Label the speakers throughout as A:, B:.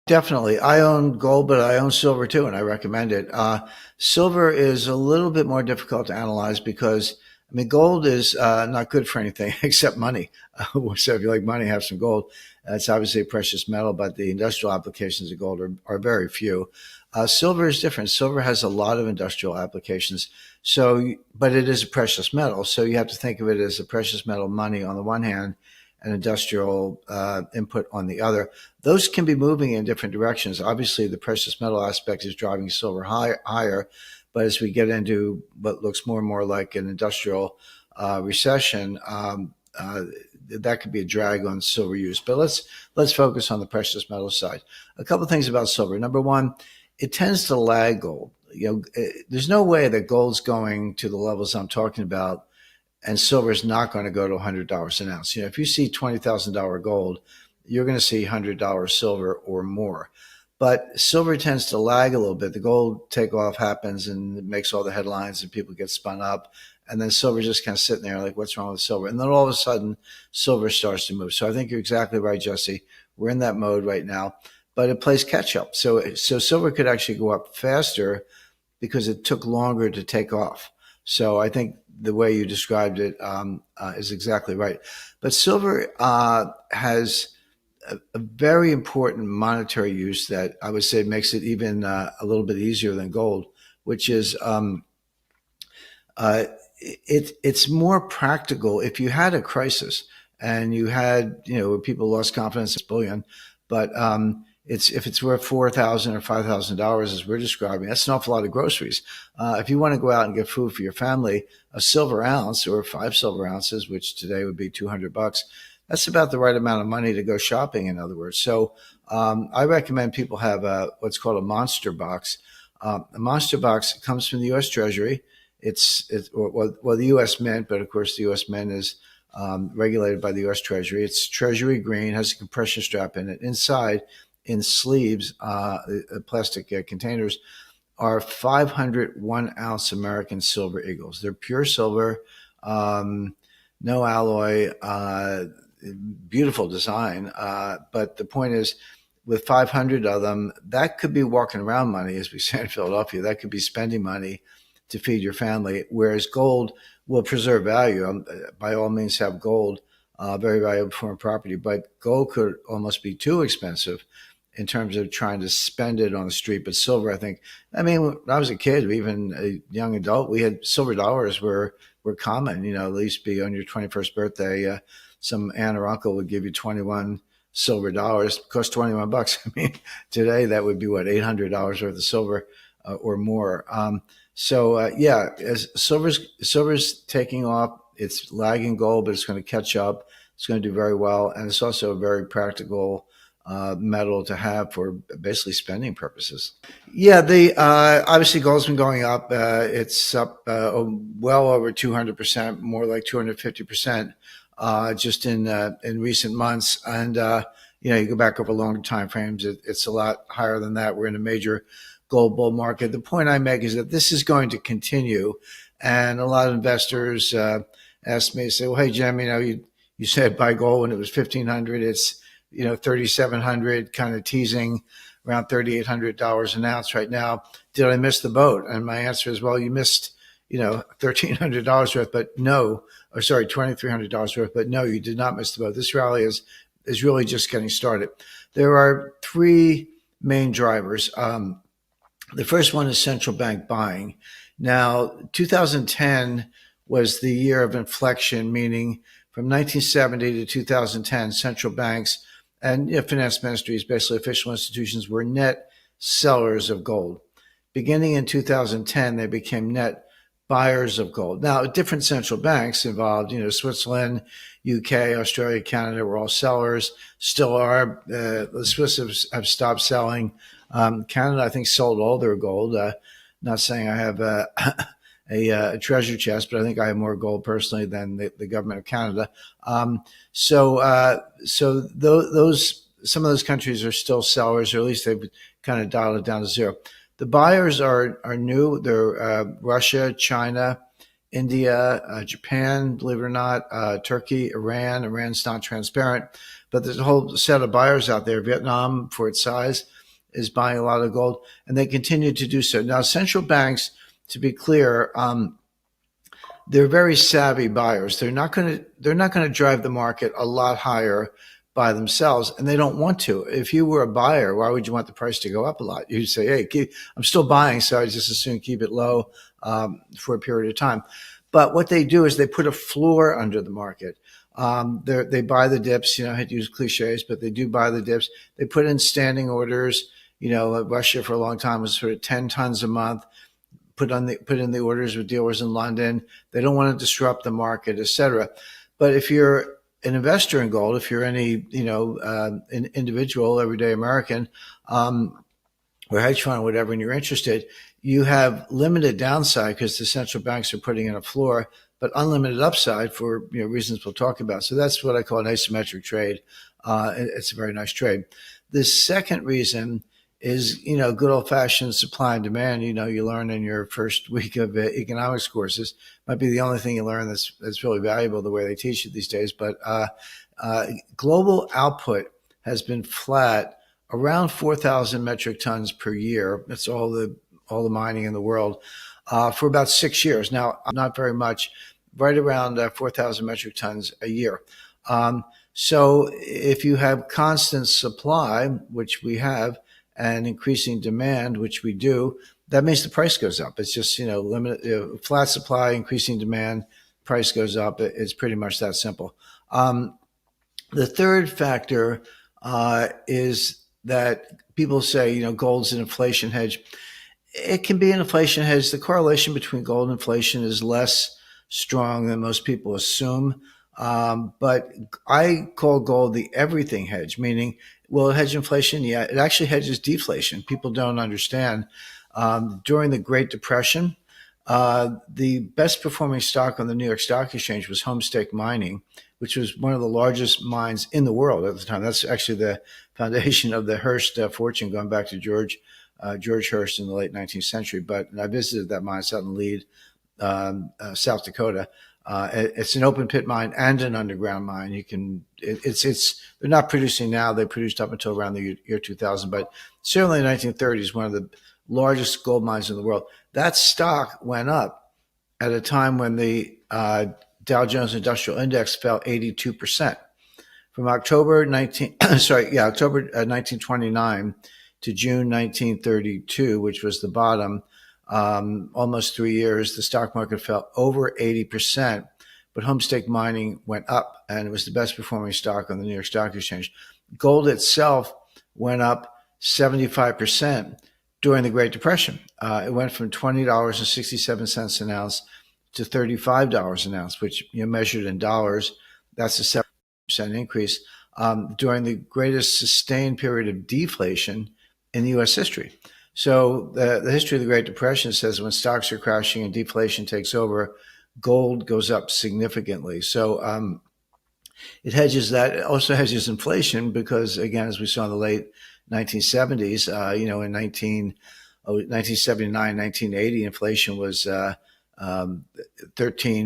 A: Definitely. I own gold, but I own silver too, and I recommend it. Silver is a little bit more difficult to analyze because, I mean, gold is not good for anything except money. So if you like money, have some gold. It's obviously a precious metal, but the industrial applications of gold are very few. Silver is different. Silver has a lot of industrial applications. So, but it is a precious metal. So you have to think of it as a precious metal money on the one hand and industrial input on the other. Those can be moving in different directions. Obviously, the precious metal aspect is driving silver higher, but as we get into what looks more and more like an industrial recession, that could be a drag on silver use. But let's focus on the precious metal side. A couple of things about silver. Number one, it tends to lag gold. There's no way that gold's going to the levels I'm talking about and silver is not going to go to $100 an ounce. If you see $20,000 gold, you're going to see $100 silver or more. But silver tends to lag a little bit. The gold takeoff happens and it makes all the headlines and people get spun up. And then silver just kind of sitting there like, what's wrong with silver? And then all of a sudden, silver starts to move. So I think you're exactly right, Jesse. We're in that mode right now, but it plays catch up. So silver could actually go up faster because it took longer to take off. So I think the way you described it is exactly right. But silver has a very important monetary use that I would say makes it even a little bit easier than gold, which is it's more practical. If you had a crisis and you had, people lost confidence in bullion, but if it's worth $4,000 or $5,000 as we're describing, that's an awful lot of groceries. If you want to go out and get food for your family, a silver ounce or 5 silver ounces, which today would be $200, that's about the right amount of money to go shopping. In other words, so I recommend people have what's called a monster box. A monster box comes from the U.S. Treasury. Well, the U.S. Mint, but of course the U.S. Mint is regulated by the U.S. Treasury. It's Treasury green, has a compression strap in it. Inside, in sleeves, plastic containers, are 500 1-ounce American silver eagles. They're pure silver, no alloy, beautiful design. But the point is, with 500 of them, that could be walking around money, as we say in Philadelphia. That could be spending money to feed your family, whereas gold will preserve value. By all means, have gold, very valuable form of property, but gold could almost be too expensive in terms of trying to spend it on the street. But silver, when I was a kid, even a young adult, we had silver dollars were common. At least be on your 21st birthday, some aunt or uncle would give you 21 silver dollars. It cost $21. Today that would be what, $800 worth of silver or more. As silver's taking off, it's lagging gold, but it's going to catch up. It's going to do very well, and it's also a very practical metal to have for basically spending purposes. Yeah, the obviously gold's been going up. It's up well over 200%, more like 250%, just in recent months. And you go back over longer time frames, it's a lot higher than that. We're in a major gold bull market. The point I make is that this is going to continue, and a lot of investors ask me, say, "Well, hey Jim, you said buy gold when it was 1,500. It's 3,700, kind of teasing around $3,800 an ounce right now. Did I miss the boat?" And my answer is, well, you missed $1,300 worth, but no, or sorry, $2,300 worth, but no, you did not miss the boat. This rally is really just getting started. There are 3 main drivers. The first one is central bank buying. Now, 2010 was the year of inflection, meaning from 1970 to 2010, central banks and finance ministries, basically official institutions, were net sellers of gold. Beginning in 2010, they became net buyers of gold. Now, different central banks involved, Switzerland, UK, Australia, Canada were all sellers, still are. The Swiss have stopped selling. Canada, I think, sold all their gold. Not saying I have a treasure chest, but I think I have more gold personally than the government of Canada. Those some of those countries are still sellers, or at least they've kind of dialed it down to zero. The buyers are new. They're Russia, China, India, Japan, believe it or not, Turkey, Iran. Iran's not transparent, but there's a whole set of buyers out there. Vietnam, for its size, is buying a lot of gold, and they continue to do so. Now, central banks, to be clear, they're very savvy buyers. They're not going to drive the market a lot higher by themselves, and they don't want to. If you were a buyer, why would you want the price to go up a lot? You'd say, "Hey, I'm still buying, so I just as soon keep it low for a period of time." But what they do is they put a floor under the market. They buy the dips. I hate to use cliches, but they do buy the dips. They put in standing orders. Russia for a long time was sort of 10 tons a month. Put in the orders with dealers in London. They don't want to disrupt the market, et cetera. But if you're an investor in gold, if you're any an individual, everyday American, or hedge fund, or whatever, and you're interested, you have limited downside because the central banks are putting in a floor, but unlimited upside for reasons we'll talk about. So that's what I call an asymmetric trade. It's a very nice trade. The second reason is, good old fashioned supply and demand. You learn in your first week of economics courses. Might be the only thing you learn that's really valuable the way they teach it these days. But global output has been flat around 4,000 metric tons per year. That's all the mining in the world for about 6 years. Now, not very much, right around 4,000 metric tons a year. So if you have constant supply, which we have, and increasing demand, which we do, that means the price goes up. It's just, limited, flat supply, increasing demand, price goes up. It's pretty much that simple. The third factor is that people say, gold's an inflation hedge. It can be an inflation hedge. The correlation between gold and inflation is less strong than most people assume. But I call gold the everything hedge, meaning, will it hedge inflation? Yeah, it actually hedges deflation. People don't understand. During the Great Depression, the best performing stock on the New York Stock Exchange was Homestake Mining, which was one of the largest mines in the world at the time. That's actually the foundation of the Hearst fortune, going back to George Hearst in the late 19th century. But I visited that mine. It's out in Lead, South Dakota. It's an open pit mine and an underground mine. They're not producing now. They produced up until around the year 2000, but certainly in the 1930s, one of the largest gold mines in the world. That stock went up at a time when the Dow Jones Industrial Index fell 82%. From October 1929 to June 1932, which was the bottom, almost 3 years, the stock market fell over 80%, but Homestake Mining went up, and it was the best performing stock on the New York Stock Exchange. Gold itself went up 75% during the Great Depression. It went from $20.67 an ounce to $35 an ounce, which measured in dollars, that's a 7% increase during the greatest sustained period of deflation in U.S. history. So the history of the Great Depression says when stocks are crashing and deflation takes over, gold goes up significantly. So it hedges that. It also hedges inflation because, again, as we saw in the late 1970s, in 1979, 1980, inflation was 13,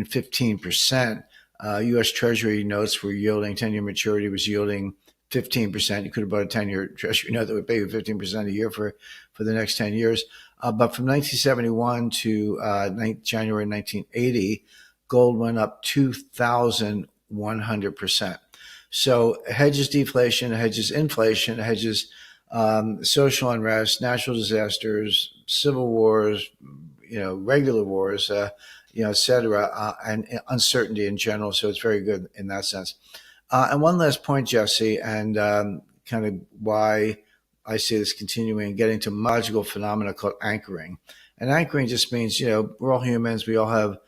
A: 15%. U.S. Treasury notes were yielding, 10-year maturity was yielding 15%. You could have bought a 10-year Treasury note that would pay you 15% a year for the next 10 years. But from 1971 to January 1980, gold went up 2,100%. So it hedges deflation, it hedges inflation, it hedges social unrest, natural disasters, civil wars, regular wars, et cetera, and uncertainty in general. So it's very good in that sense. And one last point, Jesse, and kind of why I see this continuing and getting to a logical phenomena called anchoring. And anchoring just means, we're all humans. We all have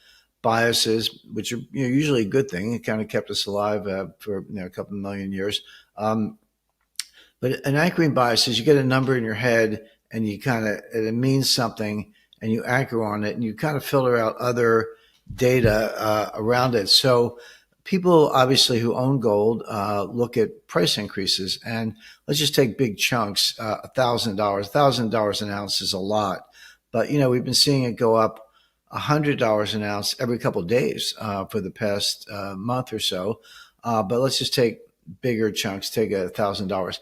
A: biases, which are usually a good thing. It kind of kept us alive for a couple of million years. But an anchoring bias is you get a number in your head and it means something and you anchor on it and you kind of filter out other data around it. So people obviously who own gold look at price increases, and let's just take big chunks. $1,000 an ounce is a lot, but we've been seeing it go up $100 an ounce every couple of days for the past month or so. But let's just take bigger chunks. Take $1,000.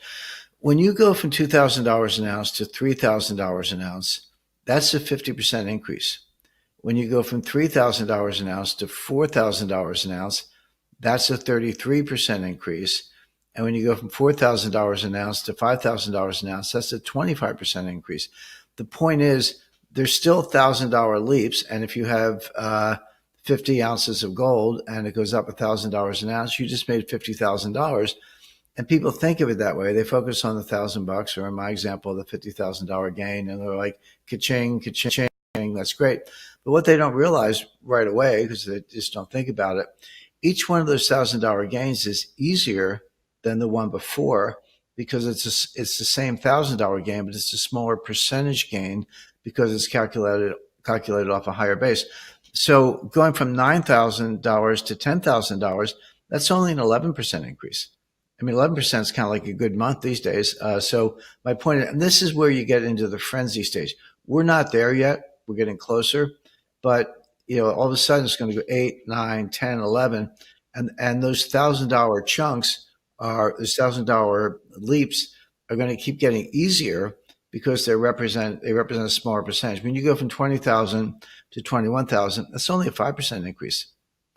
A: When you go from $2,000 an ounce to $3,000 an ounce, that's a 50% increase. When you go from $3,000 an ounce to $4,000 an ounce, that's a 33% increase. And when you go from $4,000 an ounce to $5,000 an ounce, that's a 25% increase. The point is, there's still $1,000 leaps. And if you have 50 ounces of gold and it goes up $1,000 an ounce, you just made $50,000. And people think of it that way. They focus on the $1,000, or in my example, the $50,000 gain, and they're like, ka-ching, ka-ching, that's great. But what they don't realize right away, because they just don't think about it, each one of those $1,000 gains is easier than the one before, because it's the same $1,000 gain, but it's a smaller percentage gain because it's calculated off a higher base. So going from $9,000 to $10,000, that's only an 11% increase. I mean, 11% is kind of like a good month these days. So my point, and this is where you get into the frenzy stage. We're not there yet. We're getting closer, but all of a sudden it's going to go 8, 9, 10, 11, and those $1,000 chunks those $1,000 leaps are going to keep getting easier because they represent a smaller percentage. When you go from 20,000 to 21,000, that's only a 5% increase.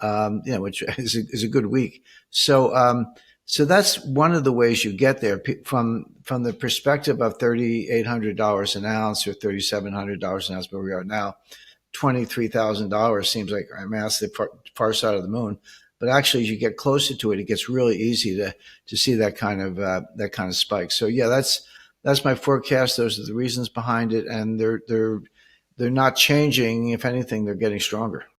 A: Which is a good week. So that's one of the ways you get there from the perspective of $3,800 an ounce or $3,700 an ounce, where we are now. $23,000 seems like, I mean, that's the far side of the moon. But actually, as you get closer to it, it gets really easy to see that kind of spike. So yeah, that's my forecast. Those are the reasons behind it, and they're not changing. If anything, they're getting stronger.